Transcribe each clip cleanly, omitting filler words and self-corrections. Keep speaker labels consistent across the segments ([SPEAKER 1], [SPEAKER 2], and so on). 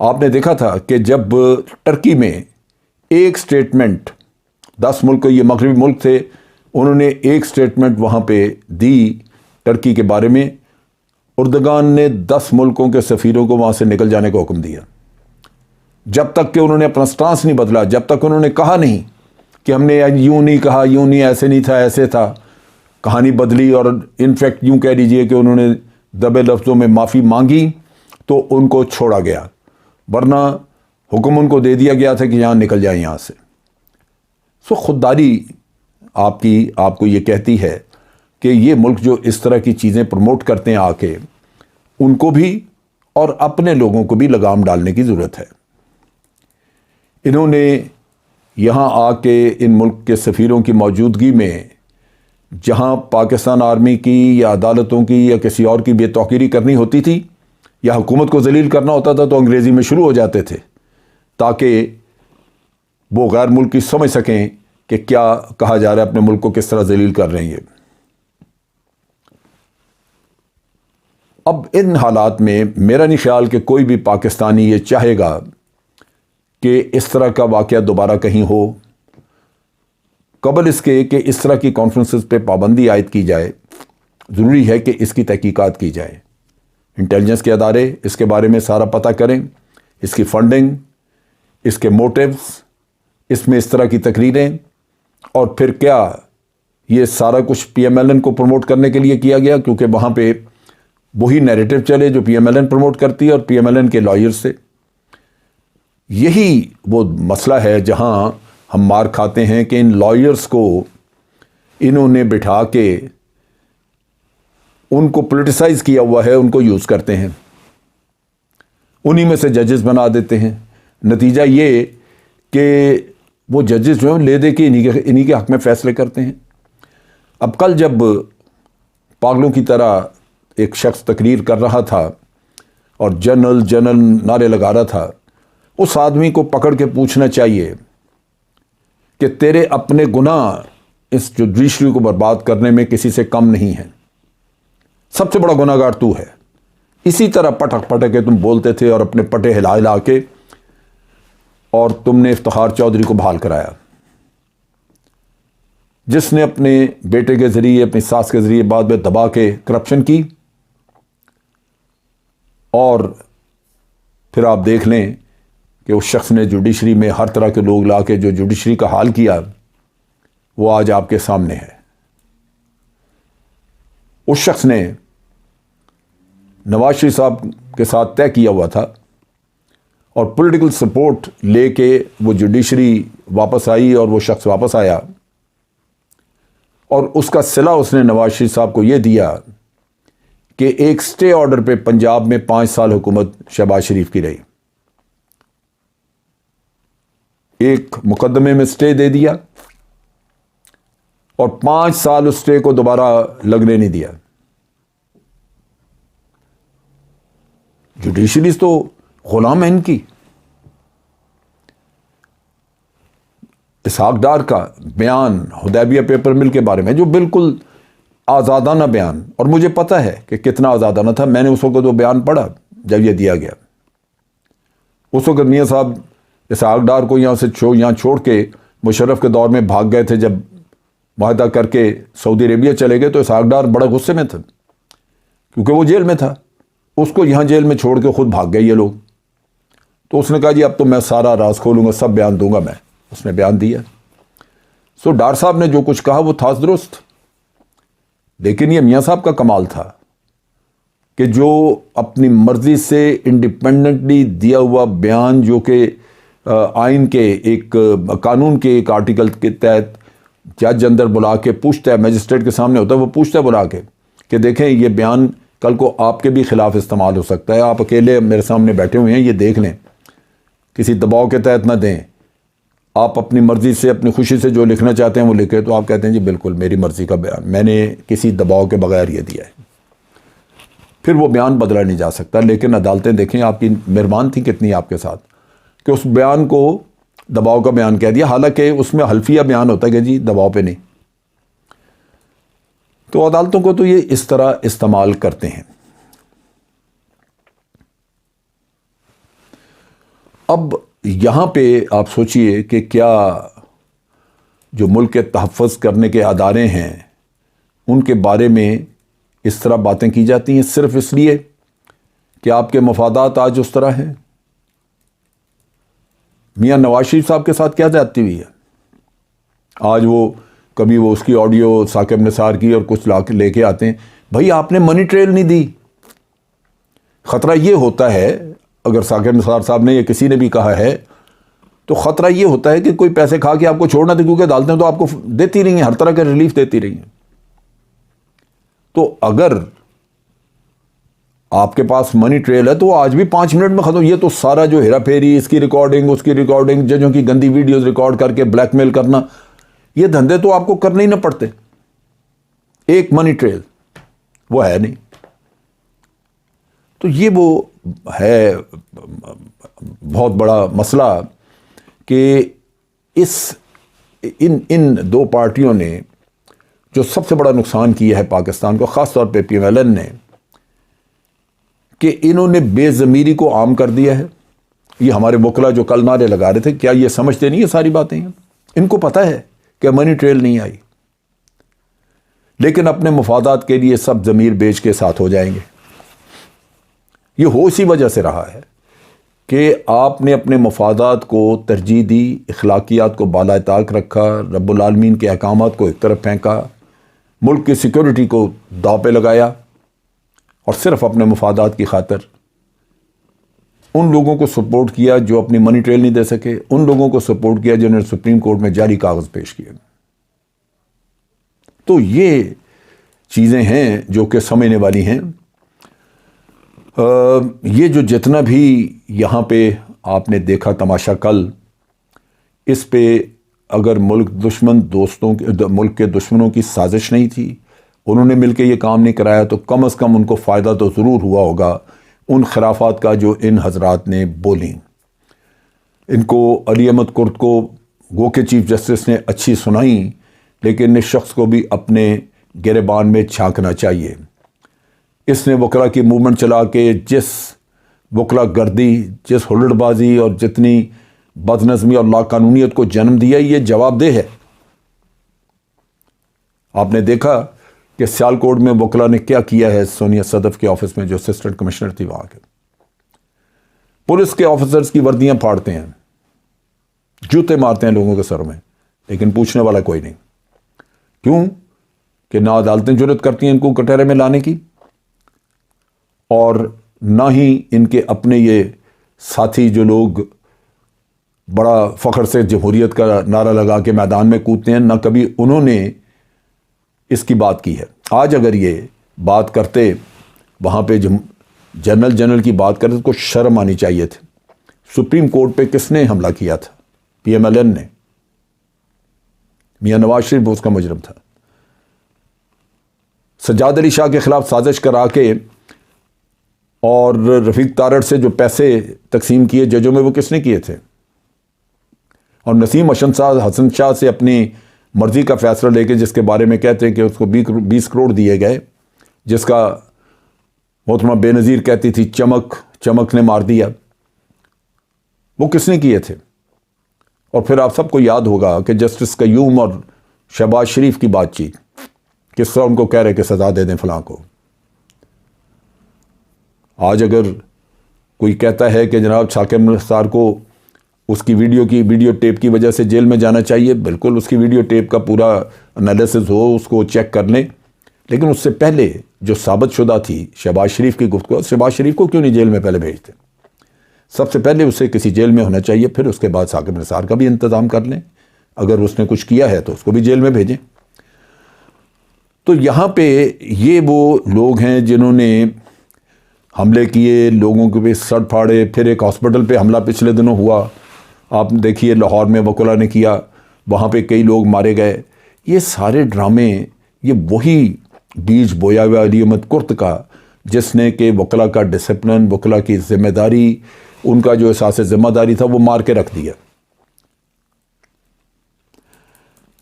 [SPEAKER 1] آپ نے دیکھا تھا کہ جب ٹرکی میں ایک سٹیٹمنٹ 10 ملک، یہ مغربی ملک تھے، انہوں نے ایک سٹیٹمنٹ وہاں پہ دی ٹرکی کے بارے میں، اردگان نے 10 ملکوں کے سفیروں کو وہاں سے نکل جانے کا حکم دیا، جب تک کہ انہوں نے اپنا سٹانس نہیں بدلا، جب تک انہوں نے کہا نہیں کہ ہم نے یوں نہیں کہا، یوں نہیں، ایسے نہیں تھا، ایسے تھا، کہانی بدلی، اور انفیکٹ یوں کہہ لیجئے کہ انہوں نے دبے لفظوں میں معافی مانگی تو ان کو چھوڑا گیا، ورنہ حکم ان کو دے دیا گیا تھا کہ یہاں نکل جائیں یہاں سے۔ سو خودداری آپ کو یہ کہتی ہے کہ یہ ملک جو اس طرح کی چیزیں پروموٹ کرتے ہیں آ کے، ان کو بھی اور اپنے لوگوں کو بھی لگام ڈالنے کی ضرورت ہے۔ انہوں نے یہاں آ کے ان ملک کے سفیروں کی موجودگی میں جہاں پاکستان آرمی کی یا عدالتوں کی یا کسی اور کی بے توقیری کرنی ہوتی تھی یا حکومت کو ذلیل کرنا ہوتا تھا تو انگریزی میں شروع ہو جاتے تھے، تاکہ وہ غیر ملکی سمجھ سکیں کہ کیا کہا جا رہا ہے، اپنے ملک کو کس طرح ذلیل کر رہے ہیں یہ۔ اب ان حالات میں میرا نہیں خیال کہ کوئی بھی پاکستانی یہ چاہے گا کہ اس طرح کا واقعہ دوبارہ کہیں ہو۔ قبل اس کے کہ اس طرح کی کانفرنسز پہ پابندی عائد کی جائے، ضروری ہے کہ اس کی تحقیقات کی جائے، انٹیلیجنس کے ادارے اس کے بارے میں سارا پتہ کریں، اس کی فنڈنگ، اس کے موٹیوز، اس میں اس طرح کی تقریریں، اور پھر کیا یہ سارا کچھ پی ایم ایل این کو پروموٹ کرنے کے لیے کیا گیا، کیونکہ وہاں پہ وہی نیریٹو چلے جو P M L N promote کرتی ہے اور پی ایم ایل این کے لائر سے۔ یہی وہ مسئلہ ہے جہاں ہم مار کھاتے ہیں کہ ان لائرز کو انہوں نے بٹھا کے ان کو پولیٹیسائز کیا ہوا ہے، ان کو یوز کرتے ہیں، انہی میں سے ججز بنا دیتے ہیں۔ نتیجہ یہ کہ وہ ججز جو ہیں لے دے کے انہی کے حق میں فیصلے کرتے ہیں۔ اب کل جب پاگلوں کی طرح ایک شخص تقریر کر رہا تھا اور جنرل نعرے لگا رہا تھا، اس آدمی کو پکڑ کے پوچھنا چاہیے کہ تیرے اپنے گناہ اس جوڈیشری کو برباد کرنے میں کسی سے کم نہیں ہیں، سب سے بڑا گناہ گار تو ہے۔ اسی طرح پٹک کے تم بولتے تھے اور اپنے پٹے ہلا کے، اور تم نے افتخار چودھری کو بحال کرایا، جس نے اپنے بیٹے کے ذریعے، اپنی ساس کے ذریعے بعد میں دبا کے کرپشن کی، اور پھر آپ دیکھ لیں کہ اس شخص نے جوڈیشری میں ہر طرح کے لوگ لا کے جو جوڈیشری کا حال کیا، وہ آج آپ کے سامنے ہے۔ اس شخص نے نواز شریف صاحب کے ساتھ طے کیا ہوا تھا اور پولیٹیکل سپورٹ لے کے وہ جوڈیشری واپس آئی اور وہ شخص واپس آیا، اور اس کا صلہ اس نے نواز شریف صاحب کو یہ دیا کہ ایک سٹے آرڈر پہ پنجاب میں 5 سال حکومت شہباز شریف کی رہی، ایک مقدمے میں سٹے دے دیا اور 5 سال اس سٹے کو دوبارہ لگنے نہیں دیا۔ جوڈیشریز تو غلام ہے ان کی۔ اسحاق ڈار کا بیان حدیبیہ پیپر مل کے بارے میں، جو بالکل آزادانہ بیان، اور مجھے پتہ ہے کہ کتنا آزادانہ تھا، میں نے اس وقت وہ بیان پڑھا جب یہ دیا گیا۔ اس وقت میاں صاحب اسحاق ڈار کو یہاں چھوڑ کے مشرف کے دور میں بھاگ گئے تھے، جب معاہدہ کر کے سعودی عربیہ چلے گئے تو اسحاق ڈار بڑا غصے میں تھا کیونکہ وہ جیل میں تھا، اس کو یہاں جیل میں چھوڑ کے خود بھاگ گئے یہ لوگ۔ تو اس نے کہا جی اب تو میں سارا راز کھولوں گا، سب بیان دوں گا میں۔ اس نے بیان دیا۔ سو ڈار صاحب نے جو کچھ کہا وہ تھا درست، لیکن یہ میاں صاحب کا کمال تھا کہ جو اپنی مرضی سے انڈیپینڈنٹلی دیا ہوا بیان، جو کہ آئین کے ایک قانون کے ایک آرٹیکل کے تحت جج اندر بلا کے پوچھتا ہے، میجسٹریٹ کے سامنے ہوتا ہے، وہ پوچھتا ہے بلا کے کہ دیکھیں یہ بیان کل کو آپ کے بھی خلاف استعمال ہو سکتا ہے، آپ اکیلے میرے سامنے بیٹھے ہوئے ہیں، یہ دیکھ لیں، کسی دباؤ کے تحت نہ دیں، آپ اپنی مرضی سے اپنی خوشی سے جو لکھنا چاہتے ہیں وہ لکھیں۔ تو آپ کہتے ہیں جی بالکل میری مرضی کا بیان، میں نے کسی دباؤ کے بغیر یہ دیا ہے، پھر وہ بیان بدلا نہیں جا سکتا۔ لیکن عدالتیں دیکھیں آپ کی مہربان تھیں کتنی آپ کے ساتھ کہ اس بیان کو دباؤ کا بیان کہہ دیا، حالانکہ اس میں حلفیہ بیان ہوتا ہے کہ جی دباؤ پہ نہیں۔ تو عدالتوں کو تو یہ اس طرح استعمال کرتے ہیں۔ اب یہاں پہ آپ سوچئے کہ کیا جو ملک کے تحفظ کرنے کے ادارے ہیں ان کے بارے میں اس طرح باتیں کی جاتی ہیں صرف اس لیے کہ آپ کے مفادات آج اس طرح ہیں؟ میاں نواز شریف صاحب کے ساتھ کیا زیادتی ہوئی ہے؟ آج کبھی وہ اس کی آڈیو ثاقب نثار کی اور کچھ لے کے آتے ہیں. بھائی آپ نے منی ٹریل نہیں دی. خطرہ یہ ہوتا ہے اگر ثاقب نثار صاحب نے یا کسی نے بھی کہا ہے تو خطرہ یہ ہوتا ہے کہ کوئی پیسے کھا کے آپ کو چھوڑنا تھے، کیونکہ عدالتیں تو آپ کو دیتی رہی ہیں، ہر طرح کا ریلیف دیتی رہی ہیں. تو اگر آپ کے پاس منی ٹریل ہے تو وہ آج بھی 5 منٹ میں ختم. یہ تو سارا جو ہیرا پھیری، اس کی ریکارڈنگ، اس کی ریکارڈنگ، ججوں کی گندی ویڈیوز ریکارڈ کر کے بلیک میل کرنا، یہ دھندے تو آپ کو کرنے ہی نہ پڑتے. ایک منی ٹریل وہ ہے نہیں. تو یہ وہ ہے بہت بڑا مسئلہ کہ ان دو پارٹیوں نے جو سب سے بڑا نقصان کیا ہے پاکستان کو، خاص طور پہ پی ایم ایل این نے، کہ انہوں نے بے ضمیری کو عام کر دیا ہے. یہ ہمارے وکلا جو کل نعرے لگا رہے تھے، کیا یہ سمجھتے نہیں یہ ساری باتیں ہیں؟ ان کو پتہ ہے کہ منی ٹریل نہیں آئی، لیکن اپنے مفادات کے لیے سب ضمیر بیچ کے ساتھ ہو جائیں گے. یہ ہو اسی وجہ سے رہا ہے کہ آپ نے اپنے مفادات کو ترجیح دی، اخلاقیات کو بالائے طاق رکھا، رب العالمین کے احکامات کو ایک طرف پھینکا، ملک کی سیکورٹی کو داؤ پہ لگایا، اور صرف اپنے مفادات کی خاطر ان لوگوں کو سپورٹ کیا جو اپنی منی ٹریل نہیں دے سکے، ان لوگوں کو سپورٹ کیا جنہوں نے سپریم کورٹ میں جعلی کاغذ پیش کیے. تو یہ چیزیں ہیں جو کہ سمجھنے والی ہیں. یہ جو جتنا بھی یہاں پہ آپ نے دیکھا تماشا کل، اس پہ اگر ملک کے دشمنوں کی سازش نہیں تھی، انہوں نے مل کے یہ کام نہیں کرایا، تو کم از کم ان کو فائدہ تو ضرور ہوا ہوگا ان خرافات کا جو ان حضرات نے بولیں. ان کو علی احمد کرد کو گو کے چیف جسٹس نے اچھی سنائیں، لیکن اس شخص کو بھی اپنے گریبان میں جھانکنا چاہیے. اس نے وکلا کی موومنٹ چلا کے جس وکلا گردی، جس ہلڑ بازی اور جتنی بد نظمی اور لاقانونیت کو جنم دیا، یہ جواب دہ ہے. آپ نے دیکھا کہ سیالکوٹ میں وکلا نے کیا کیا ہے سونیا صدف کے آفس میں، جو اسسٹنٹ کمشنر تھی وہاں کے. پولیس کے آفیسرز کی وردیاں پھاڑتے ہیں، جوتے مارتے ہیں لوگوں کے سر میں، لیکن پوچھنے والا کوئی نہیں. کیوں؟ کہ نہ عدالتیں جرات کرتی ہیں ان کو کٹہرے میں لانے کی، اور نہ ہی ان کے اپنے یہ ساتھی جو لوگ بڑا فخر سے جمہوریت کا نعرہ لگا کے میدان میں کودتے ہیں، نہ کبھی انہوں نے اس کی بات کی ہے. آج اگر یہ بات کرتے، وہاں پہ جنرل کی بات کرتے، تو کچھ شرم آنی چاہیے تھی. سپریم کورٹ پہ کس نے حملہ کیا تھا؟ پی ایم ایل این نے. میاں نواز شریف اس کا مجرم تھا. سجاد علی شاہ کے خلاف سازش کرا کے اور رفیق تارڑ سے جو پیسے تقسیم کیے ججوں میں، وہ کس نے کیے تھے؟ اور نسیم حسن شاہ سے اپنی مرضی کا فیصلہ لے کے، جس کے بارے میں کہتے ہیں کہ اس کو 20 کروڑ دیے گئے، جس کا محترمہ بے نظیر کہتی تھی چمک نے مار دیا، وہ کس نے کیے تھے؟ اور پھر آپ سب کو یاد ہوگا کہ جسٹس قیوم اور شہباز شریف کی بات چیت، کس طرح ان کو کہہ رہے کہ سزا دے دیں فلاں کو. آج اگر کوئی کہتا ہے کہ جناب ثاقب نثار کو اس کی ویڈیو ٹیپ کی وجہ سے جیل میں جانا چاہیے، بالکل اس کی ویڈیو ٹیپ کا پورا انالیسز ہو، اس کو چیک کر لیں، لیکن اس سے پہلے جو ثابت شدہ تھی شہباز شریف کی گفتگو، شہباز شریف کو کیوں نہیں جیل میں پہلے بھیجتے؟ سب سے پہلے اسے کسی جیل میں ہونا چاہیے، پھر اس کے بعد ثاقب نثار کا بھی انتظام کر لیں. اگر اس نے کچھ کیا ہے تو اس کو بھی جیل میں بھیجیں. تو یہاں پہ یہ وہ لوگ ہیں جنہوں نے حملے کیے، لوگوں کے پہ سر پھاڑے. پھر ایک ہاسپٹل پہ حملہ پچھلے دنوں ہوا، آپ دیکھیے لاہور میں وکلا نے کیا، وہاں پہ کئی لوگ مارے گئے. یہ سارے ڈرامے، یہ وہی بیج بویا ہوا علی احمد کرد کا، جس نے کہ وکلا کا ڈسپلن، وکلا کی ذمہ داری، ان کا جو احساس ذمہ داری تھا، وہ مار کے رکھ دیا.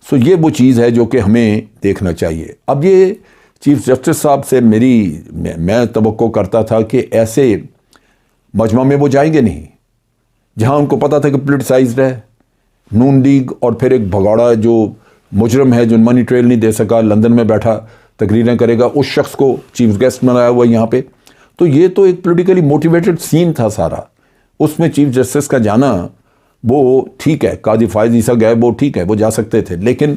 [SPEAKER 1] سو یہ وہ چیز ہے جو کہ ہمیں دیکھنا چاہیے. اب یہ چیف جسٹس صاحب سے میں توقع کرتا تھا کہ ایسے مجمع میں وہ جائیں گے نہیں. جہاں ان کو پتا تھا کہ پولیٹیسائزڈ ہے، نون لیگ اور پھر ایک بھگوڑا جو مجرم ہے جو منی ٹریل نہیں دے سکا، لندن میں بیٹھا تقریریں کرے گا، اس شخص کو چیف گیسٹ بنایا ہوا یہاں پہ. تو یہ تو ایک پولیٹیکلی موٹیویٹڈ سین تھا سارا. اس میں چیف جسٹس کا جانا وہ ٹھیک ہے، قاضی فائز عیسیٰ گئے وہ ٹھیک ہے، وہ جا سکتے تھے، لیکن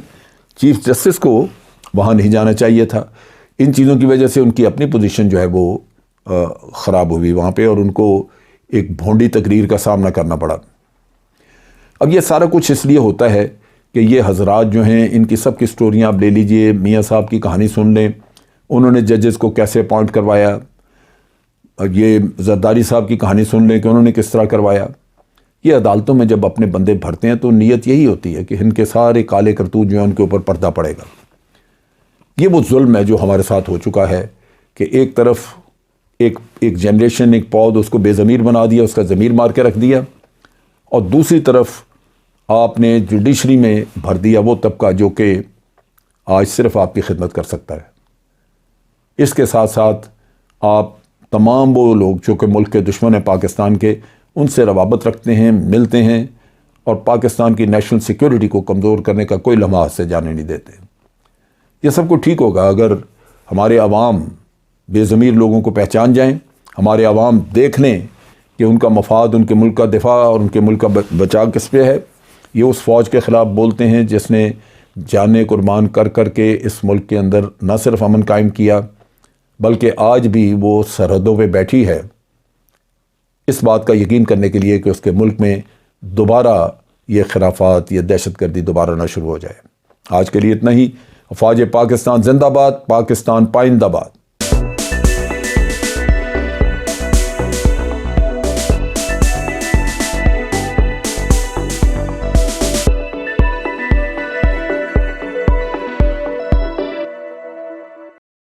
[SPEAKER 1] چیف جسٹس کو وہاں نہیں جانا چاہیے تھا. ان چیزوں کی وجہ سے ان کی اپنی پوزیشن جو ہے وہ خراب ہوئی وہاں پہ، اور ان کو ایک بھونڈی تقریر کا سامنا کرنا پڑا. اب یہ سارا کچھ اس لیے ہوتا ہے کہ یہ حضرات جو ہیں ان کی سب کی سٹوریاں آپ لے لیجئے، میاں صاحب کی کہانی سن لیں، انہوں نے ججز کو کیسے اپوائنٹ کروایا، یہ زرداری صاحب کی کہانی سن لیں کہ انہوں نے کس طرح کروایا. یہ عدالتوں میں جب اپنے بندے بھرتے ہیں تو نیت یہی ہوتی ہے کہ ان کے سارے کالے کرتوت جو ہیں ان کے اوپر پردہ پڑے گا. یہ وہ ظلم ہے جو ہمارے ساتھ ہو چکا ہے کہ ایک طرف ایک جنریشن، ایک پود اس کو بے ضمیر بنا دیا، اس کا ضمیر مار کے رکھ دیا، اور دوسری طرف آپ نے جوڈیشری میں بھر دیا وہ طبقہ جو کہ آج صرف آپ کی خدمت کر سکتا ہے. اس کے ساتھ ساتھ آپ تمام وہ لوگ جو کہ ملک کے دشمن ہیں پاکستان کے، ان سے روابط رکھتے ہیں، ملتے ہیں، اور پاکستان کی نیشنل سیکیورٹی کو کمزور کرنے کا کوئی لمحہ سے جانے نہیں دیتے. یہ سب کچھ ٹھیک ہوگا اگر ہمارے عوام بے ضمیر لوگوں کو پہچان جائیں، ہمارے عوام دیکھ لیں کہ ان کا مفاد، ان کے ملک کا دفاع اور ان کے ملک کا بچاؤ کس پہ ہے. یہ اس فوج کے خلاف بولتے ہیں جس نے جانیں قربان کر کر کے اس ملک کے اندر نہ صرف امن قائم کیا بلکہ آج بھی وہ سرحدوں پہ بیٹھی ہے اس بات کا یقین کرنے کے لیے کہ اس کے ملک میں دوبارہ یہ خرافات، یہ دہشت گردی دوبارہ نہ شروع ہو جائے. آج کے لیے اتنا ہی. افواج پاکستان زندہ باد، پاکستان پائندہ باد.